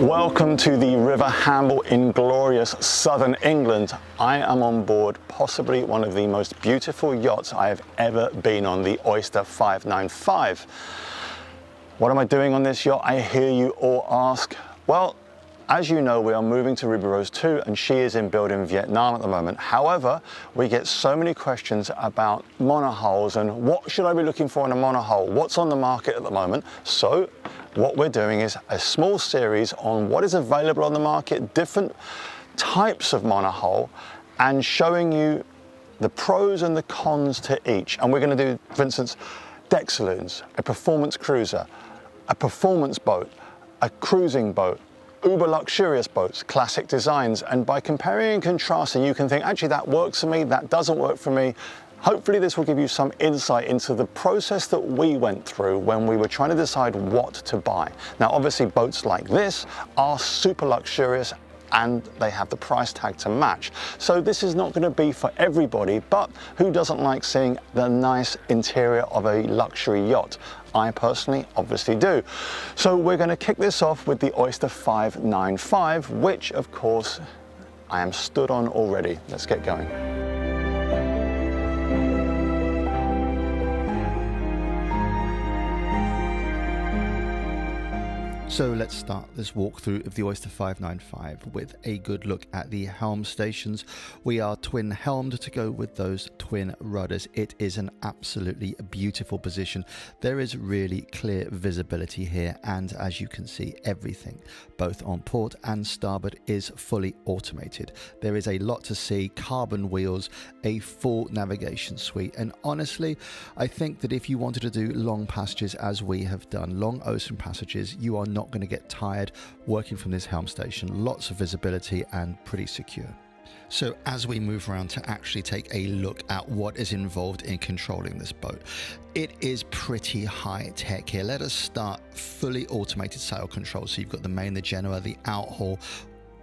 Welcome to the River Hamble in glorious southern England. I am on board possibly one of the most beautiful yachts I have ever been on, the Oyster 595. What am I doing on this yacht, I hear you all ask? Well, as you know, we are moving to Ruby Rose 2 and she is in build in Vietnam at the moment. However, we get so many questions about monohulls and what should I be looking for in a monohull? What's on the market at the moment? So what we're doing is a small series on what is available on the market, different types of monohull, and showing you the pros and the cons to each. And we're going to do, for instance, deck saloons, a performance cruiser, a performance boat, a cruising boat, uber luxurious boats, classic designs. And by comparing and contrasting, you can think, actually, that works for me, that doesn't work for me. Hopefully this will give you some insight into the process that we went through when we were trying to decide what to buy. Now, obviously boats like this are super luxurious and they have the price tag to match. So this is not going to be for everybody, but who doesn't like seeing the nice interior of a luxury yacht? I personally obviously do. So we're going to kick this off with the Oyster 595, which of course I am stood on already. Let's get going. So let's start this walkthrough of the Oyster 595 with a good look at the helm stations. We are twin helmed to go with those twin rudders. It is an absolutely beautiful position. There is really clear visibility here, and as you can see, everything both on port and starboard is fully automated. There is a lot to see, carbon wheels, a full navigation suite, and honestly I think that if you wanted to do long passages as we have done, long ocean passages, you are not going to get tired working from this helm station. Lots of visibility and pretty secure. So as we move around to actually take a look at what is involved in controlling this boat, it is pretty high tech here. Let us start fully automated sail control. So you've got the main, the genoa, the outhaul.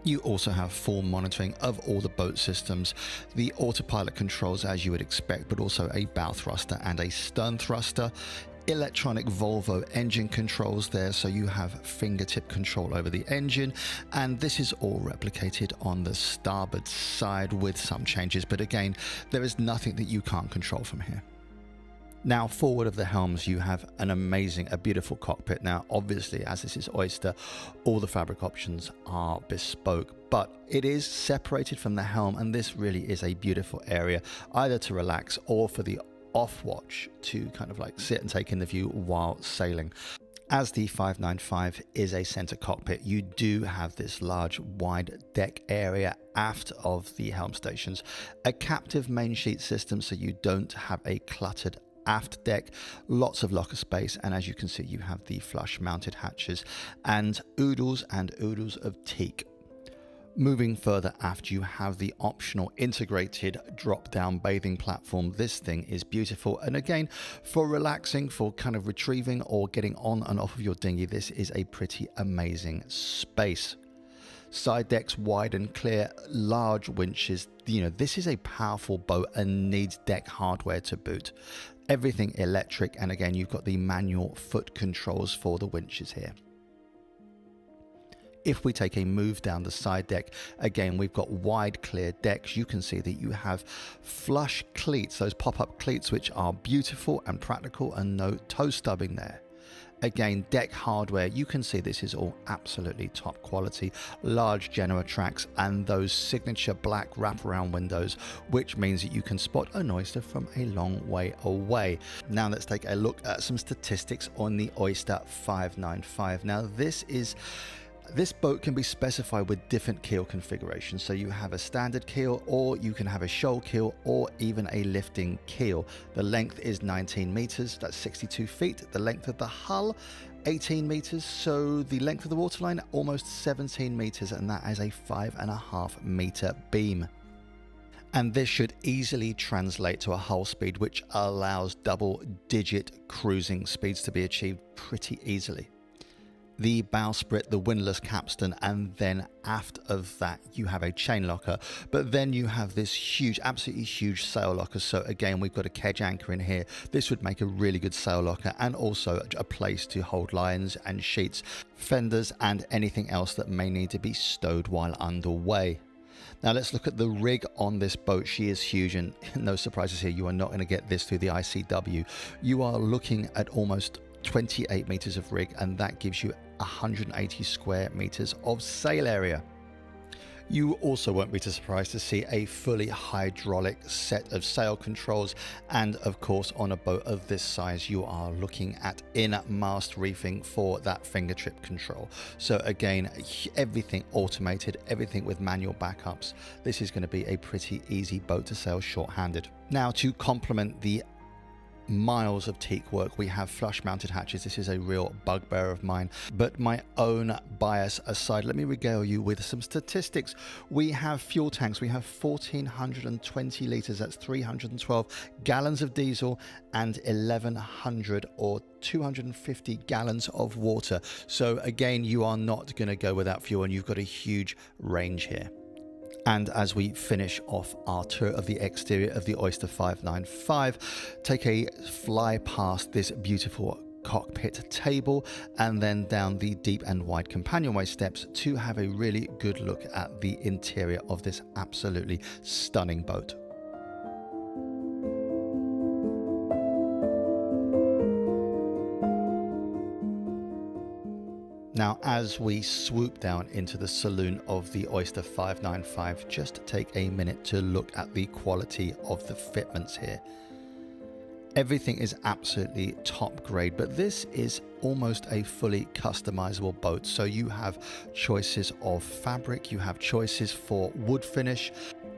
You also have full monitoring of all the boat systems, the autopilot controls as you would expect, but also a bow thruster and a stern thruster. Electronic Volvo engine controls there, so you have fingertip control over the engine, and this is all replicated on the starboard side with some changes, but again, there is nothing that you can't control from here. Now, forward of the helms, you have a beautiful cockpit. Now, obviously, as this is Oyster, all the fabric options are bespoke, but it is separated from the helm, and this really is a beautiful area, either to relax or for the off watch to kind of like sit and take in the view while sailing. As the 595 is a center cockpit, you do have this large wide deck area aft of the helm stations, a captive main sheet system so you don't have a cluttered aft deck, lots of locker space, and as you can see, you have the flush mounted hatches and oodles of teak. Moving further aft, you have the optional integrated drop-down bathing platform. This thing is beautiful, and again, for relaxing, for kind of retrieving or getting on and off of your dinghy, this is a pretty amazing space. Side decks wide and clear, large winches. This is a powerful boat and needs deck hardware to boot. Everything electric, and again, you've got the manual foot controls for the winches here. If we take a move down the side deck, again, we've got wide, clear decks. You can see that you have flush cleats, those pop-up cleats, which are beautiful and practical, and no toe stubbing there. Again, deck hardware, you can see this is all absolutely top quality. Large Genoa tracks and those signature black wraparound windows, which means that you can spot an oyster from a long way away. Now let's take a look at some statistics on the Oyster 595. Now this boat can be specified with different keel configurations. So you have a standard keel, or you can have a shoal keel, or even a lifting keel. The length is 19 meters, that's 62 feet. The length of the hull, 18 meters. So the length of the waterline, almost 17 meters, and that is a 5.5 meter beam. And this should easily translate to a hull speed, which allows double-digit cruising speeds to be achieved pretty easily. the bowsprit, the windlass capstan, and then aft of that you have a chain locker. But then you have this huge, absolutely huge sail locker. So again, we've got a kedge anchor in here. This would make a really good sail locker, and also a place to hold lines and sheets, fenders, and anything else that may need to be stowed while underway. Now let's look at the rig on this boat. She is huge, and no surprises here. You are not going to get this through the ICW. You are looking at almost 28 meters of rig, and that gives you 180 square meters of sail area. You also won't be too surprised to see a fully hydraulic set of sail controls, and of course on a boat of this size you are looking at in-mast reefing for that finger trip control. So again, everything automated, everything with manual backups. This is going to be a pretty easy boat to sail short-handed. Now, to complement the miles of teak work, we have flush mounted hatches. This is a real bugbear of mine, but my own bias aside, let me regale you with some statistics. We have fuel tanks. We have 1,420 litres, that's 312 gallons of diesel, and 1,100 or 250 gallons of water. So again, you are not going to go without fuel, and you've got a huge range here. And as we finish off our tour of the exterior of the Oyster 595, take a fly past this beautiful cockpit table and then down the deep and wide companionway steps to have a really good look at the interior of this absolutely stunning boat. Now, as we swoop down into the saloon of the Oyster 595, just take a minute to look at the quality of the fitments here. Everything is absolutely top grade, but this is almost a fully customizable boat. So you have choices of fabric, you have choices for wood finish.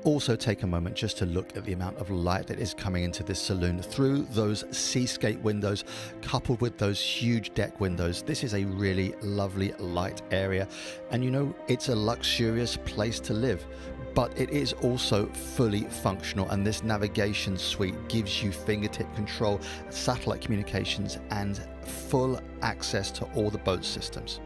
Also take a moment just to look at the amount of light that is coming into this saloon through those seascape windows, coupled with those huge deck windows. This is a really lovely light area, and you know, it's a luxurious place to live, but it is also fully functional, and this navigation suite gives you fingertip control, satellite communications, and full access to all the boat systems.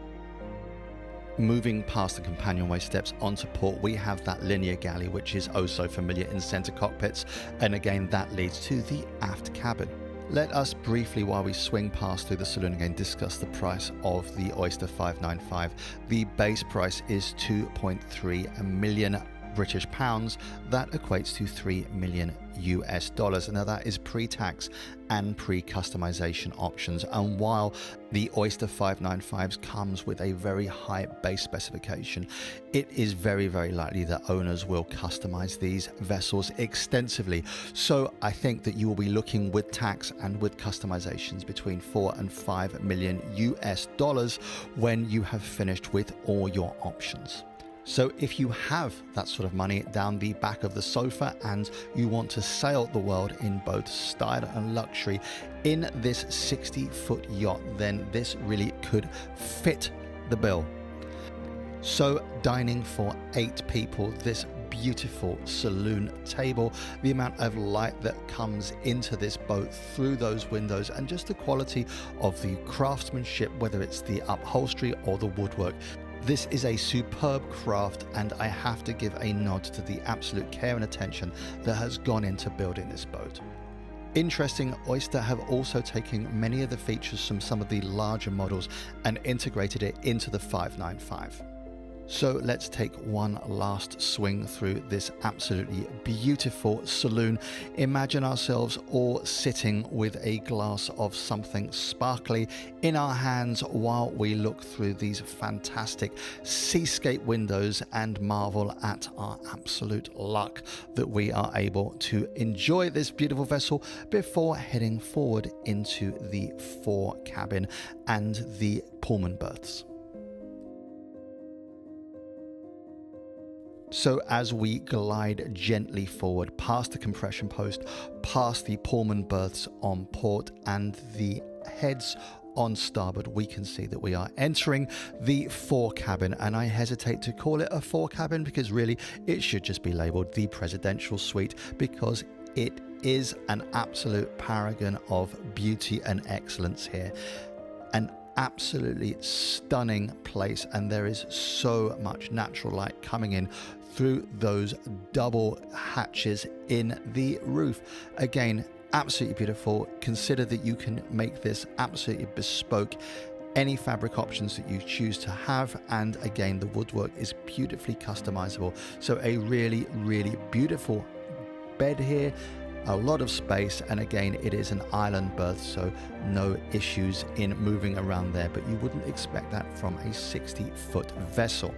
Moving past the companionway steps onto port, we have that linear galley, which is oh so familiar in center cockpits, and again that leads to the aft cabin. Let us briefly, while we swing past through the saloon again, discuss the price of the Oyster 595. The base price is 2.3 million British pounds. That equates to 3 million US dollars. Now that is pre-tax and pre-customization options, and while the Oyster 595s comes with a very high base specification, it is very likely that owners will customize these vessels extensively. So I think that you will be looking with tax and with customizations between 4 and 5 million US dollars when you have finished with all your options. So if you have that sort of money down the back of the sofa and you want to sail the world in both style and luxury in this 60-foot yacht, then this really could fit the bill. So dining for 8 people, this beautiful saloon table, the amount of light that comes into this boat through those windows, and just the quality of the craftsmanship, whether it's the upholstery or the woodwork. This is a superb craft, and I have to give a nod to the absolute care and attention that has gone into building this boat. Interesting, Oyster have also taken many of the features from some of the larger models and integrated it into the 595. So let's take one last swing through this absolutely beautiful saloon. Imagine ourselves all sitting with a glass of something sparkly in our hands while we look through these fantastic seascape windows and marvel at our absolute luck that we are able to enjoy this beautiful vessel before heading forward into the fore cabin and the Pullman berths. So as we glide gently forward past the compression post, past the Pullman berths on port and the heads on starboard, we can see that we are entering the fore cabin, and I hesitate to call it a fore cabin because really it should just be labeled the presidential suite, because it is an absolute paragon of beauty and excellence here. An absolutely stunning place, and there is so much natural light coming in through those double hatches in the roof. Again, absolutely beautiful. Consider that you can make this absolutely bespoke, any fabric options that you choose to have, and again, the woodwork is beautifully customizable. So a really, really beautiful bed here, a lot of space, and again, it is an island berth, so no issues in moving around there, but you wouldn't expect that from a 60-foot vessel.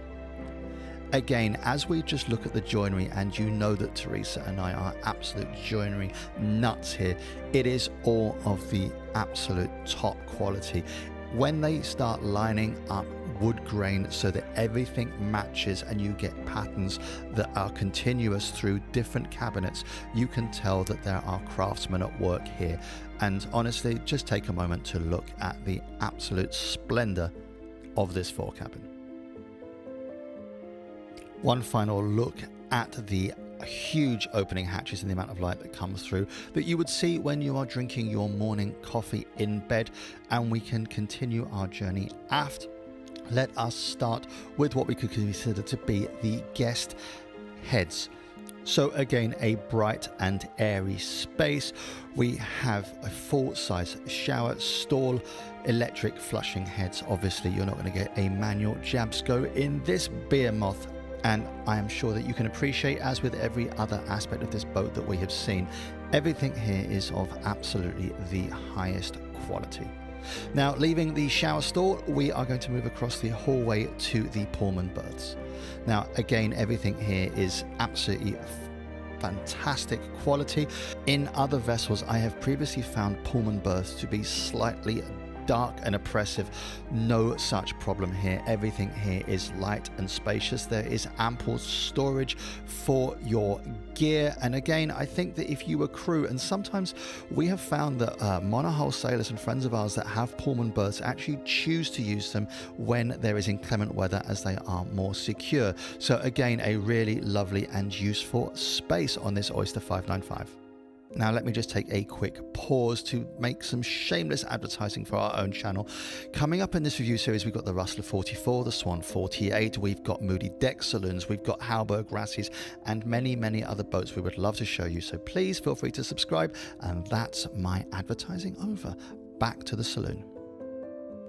Again, as we just look at the joinery, and you know that Teresa and I are absolute joinery nuts here, it is all of the absolute top quality. When they start lining up wood grain so that everything matches and you get patterns that are continuous through different cabinets, you can tell that there are craftsmen at work here. And honestly, just take a moment to look at the absolute splendor of this fore cabin. One final look at the huge opening hatches and the amount of light that comes through that you would see when you are drinking your morning coffee in bed, and we can continue our journey aft. Let us start with what we could consider to be the guest heads. So again, a bright and airy space. We have a full-size shower stall, electric flushing heads. Obviously, you're not going to get a manual Jabsco in this behemoth. And I am sure that you can appreciate, as with every other aspect of this boat that we have seen, everything here is of absolutely the highest quality. Now, leaving the shower stall, we are going to move across the hallway to the Pullman berths. Now, again, everything here is absolutely fantastic quality. In other vessels, I have previously found Pullman berths to be slightly dark and oppressive. No such problem here. Everything here is light and spacious. There is ample storage for your gear. And again, I think that if you were crew, and sometimes we have found that monohull sailors and friends of ours that have Pullman berths actually choose to use them when there is inclement weather, as they are more secure. So again, a really lovely and useful space on this Oyster 595. Now, let me just take a quick pause to make some shameless advertising for our own channel. Coming up in this review series, we've got the Rustler 44, the Swan 48, we've got Moody Deck Saloons, we've got Halberg Rassies, and many, many other boats we would love to show you. So please feel free to subscribe, and that's my advertising over. Back to the saloon.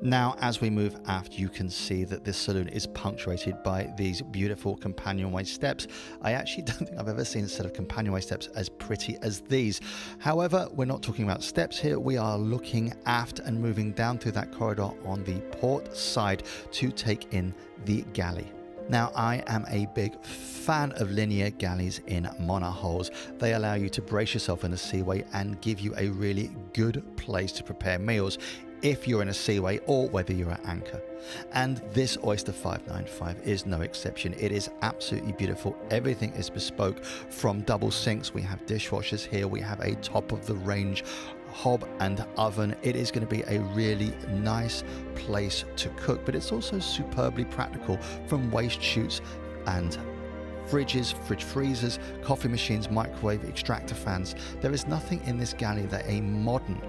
Now, as we move aft, you can see that this saloon is punctuated by these beautiful companionway steps. I actually don't think I've ever seen a set of companionway steps as pretty as these. However, we're not talking about steps here. We are looking aft and moving down through that corridor on the port side to take in the galley. Now, I am a big fan of linear galleys in monohulls. They allow you to brace yourself in a seaway and give you a really good place to prepare meals if you're in a seaway or whether you're at anchor. And this Oyster 595 is no exception. It is absolutely beautiful. Everything is bespoke, from double sinks. We have dishwashers here. We have a top of the range hob and oven. It is going to be a really nice place to cook, but it's also superbly practical, from waste chutes and fridges, fridge freezers, coffee machines, microwave, extractor fans. There is nothing in this galley that a modern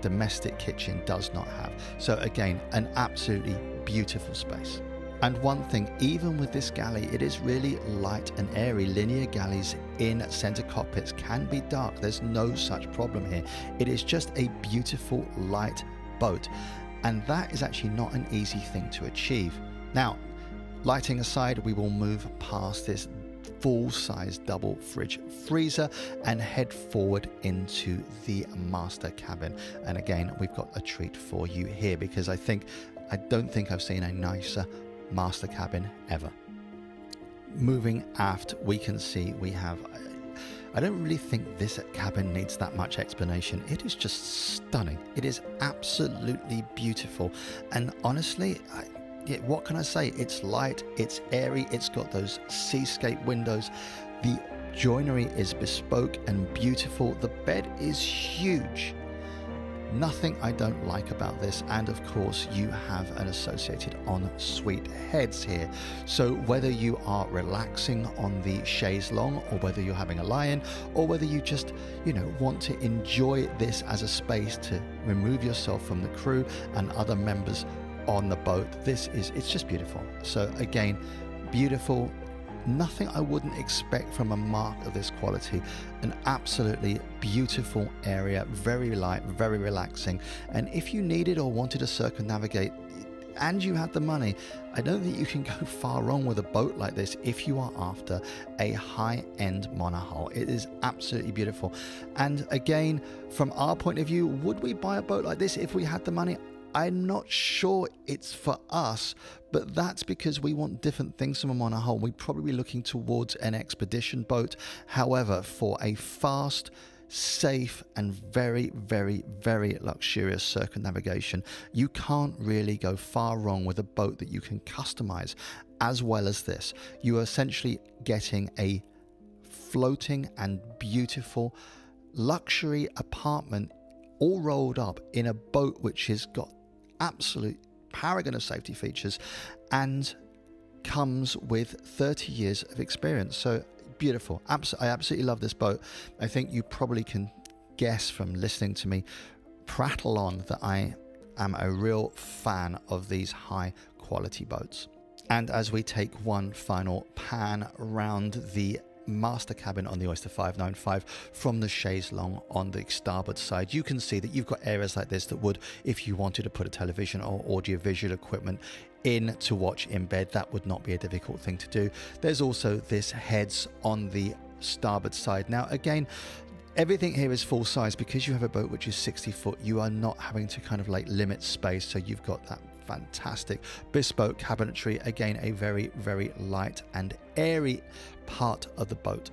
domestic kitchen does not have. So again, an absolutely beautiful space. And one thing, even with this galley, it is really light and airy. Linear galleys in center cockpits can be dark. There's no such problem here. It is just a beautiful light boat, and that is actually not an easy thing to achieve. Now, lighting aside, we will move past this full-size double fridge freezer and head forward into the master cabin. And again, we've got a treat for you here, because I don't think I've seen a nicer master cabin ever. Moving aft, we can see we have, I don't really think this cabin needs that much explanation. It is just stunning. It is absolutely beautiful. And honestly, what can I say? It's light, it's airy, it's got those seascape windows. The joinery is bespoke and beautiful. The bed is huge. Nothing I don't like about this. And of course, you have an associated ensuite heads here. So whether you are relaxing on the chaise longue, or whether you're having a lie-in, or whether you just, want to enjoy this as a space to remove yourself from the crew and other members on the boat. It's just beautiful. So again, beautiful. Nothing I wouldn't expect from a mark of this quality. An absolutely beautiful area, very light, very relaxing. And if you needed or wanted to circumnavigate and you had the money, I don't think you can go far wrong with a boat like this if you are after a high-end monohull. It is absolutely beautiful. And again, from our point of view, would we buy a boat like this if we had the money? I'm not sure it's for us, but that's because we want different things from a monohull. We'd probably be looking towards an expedition boat. However, for a fast, safe and very, very, very luxurious circumnavigation, you can't really go far wrong with a boat that you can customize as well as this. You are essentially getting a floating and beautiful luxury apartment all rolled up in a boat which has got absolute paragon of safety features and comes with 30 years of experience. So beautiful. I absolutely love this boat. I think you probably can guess from listening to me prattle on that I am a real fan of these high quality boats. And as we take one final pan around the master cabin on the Oyster 595 from the chaise longue on the starboard side, you can see that you've got areas like this that would, if you wanted to put a television or audiovisual equipment in to watch in bed, that would not be a difficult thing to do. There's also this heads on the starboard side. Now again, everything here is full size. Because you have a boat which is 60 foot, you are not having to kind of like limit space, so you've got that fantastic bespoke cabinetry. Again, a very, very light and airy part of the boat.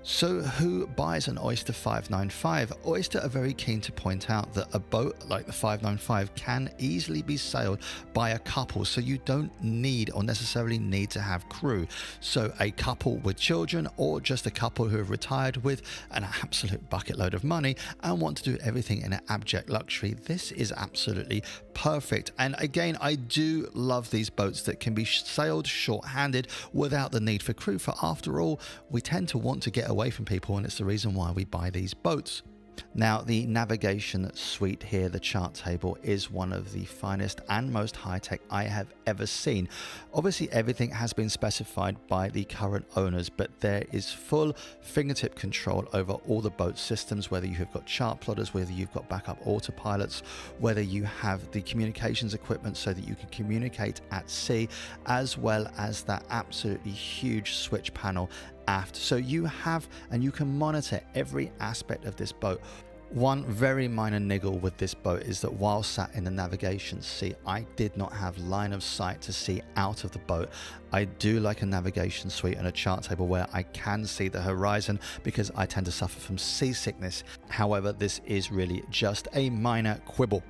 So who buys an Oyster 595? Oyster are very keen to point out that a boat like the 595 can easily be sailed by a couple, so you don't need or necessarily need to have crew. So a couple with children or just a couple who have retired with an absolute bucket load of money and want to do everything in an abject luxury, this is absolutely perfect. And again, I do love these boats that can be sailed short-handed without the need for crew, for after all, we tend to want to get away from people, and it's the reason why we buy these boats. Now, the navigation suite here, the chart table, is one of the finest and most high-tech I have ever seen. Obviously, everything has been specified by the current owners, but there is full fingertip control over all the boat systems, whether you have got chart plotters, whether you've got backup autopilots, whether you have the communications equipment so that you can communicate at sea, as well as that absolutely huge switch panel aft. So you have and you can monitor every aspect of this boat. One very minor niggle with this boat is that while sat in the navigation seat, I did not have line of sight to see out of the boat. I do like a navigation suite and a chart table where I can see the horizon because I tend to suffer from seasickness. However, this is really just a minor quibble.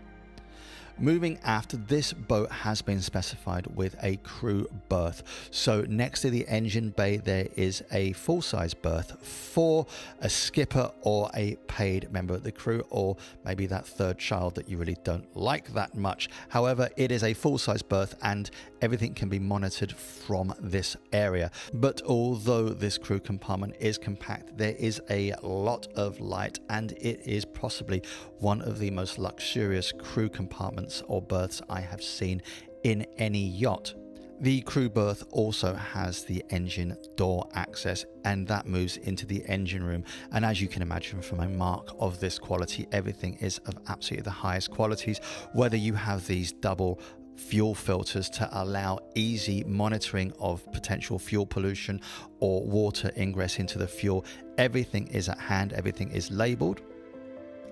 Moving aft, this boat has been specified with a crew berth. So next to the engine bay, there is a full-size berth for a skipper or a paid member of the crew, or maybe that third child that you really don't like that much. However, it is a full-size berth and everything can be monitored from this area. But although this crew compartment is compact, there is a lot of light and it is possibly one of the most luxurious crew compartments or berths I have seen in any yacht. The crew berth also has the engine door access, and that moves into the engine room. And as you can imagine from a mark of this quality, everything is of absolutely the highest qualities, whether you have these double fuel filters to allow easy monitoring of potential fuel pollution or water ingress into the fuel. Everything is at hand, everything is labeled.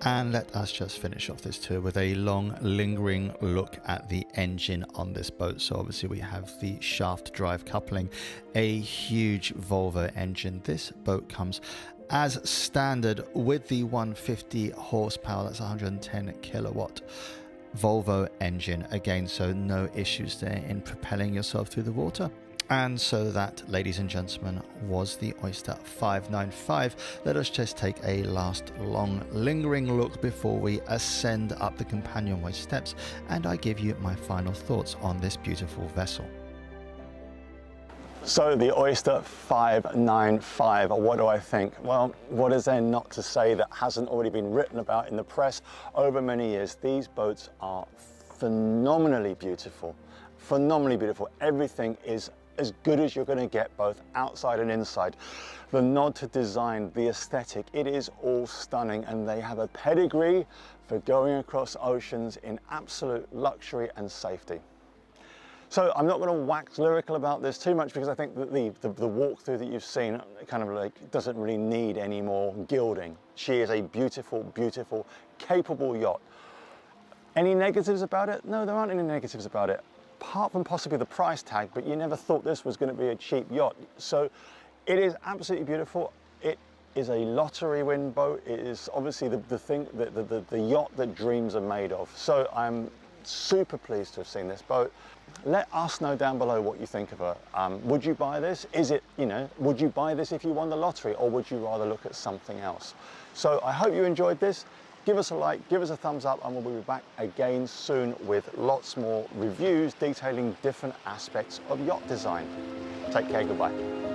And let us just finish off this tour with a long, lingering look at the engine on this boat. So obviously we have the shaft drive coupling, a huge Volvo engine. This boat comes as standard with the 150 horsepower, that's 110 kilowatt Volvo engine. Again, so no issues there in propelling yourself through the water. And so that, ladies and gentlemen, was the Oyster 595. Let us just take a last long lingering look before we ascend up the companionway steps and I give you my final thoughts on this beautiful vessel. So the Oyster 595, what do I think? Well, what is there not to say that hasn't already been written about in the press over many years? These boats are phenomenally beautiful. Phenomenally beautiful. Everything is as good as you're going to get, both outside and inside. The nod to design, the aesthetic, it is all stunning, and they have a pedigree for going across oceans in absolute luxury and safety. So I'm not going to wax lyrical about this too much, because I think that the walkthrough that you've seen kind of like doesn't really need any more gilding. She is a beautiful, beautiful, capable yacht. Any negatives about it? No, there aren't any negatives about it, apart from possibly the price tag, but you never thought this was going to be a cheap yacht. So it is absolutely beautiful. It is a lottery win boat. It is obviously the yacht that dreams are made of. So I'm super pleased to have seen this boat. Let us know down below what you think of her. Would you buy this? Would you buy this if you won the lottery, or would you rather look at something else? So I hope you enjoyed this. Give us a like, give us a thumbs up, and we'll be back again soon with lots more reviews detailing different aspects of yacht design. Take care, goodbye.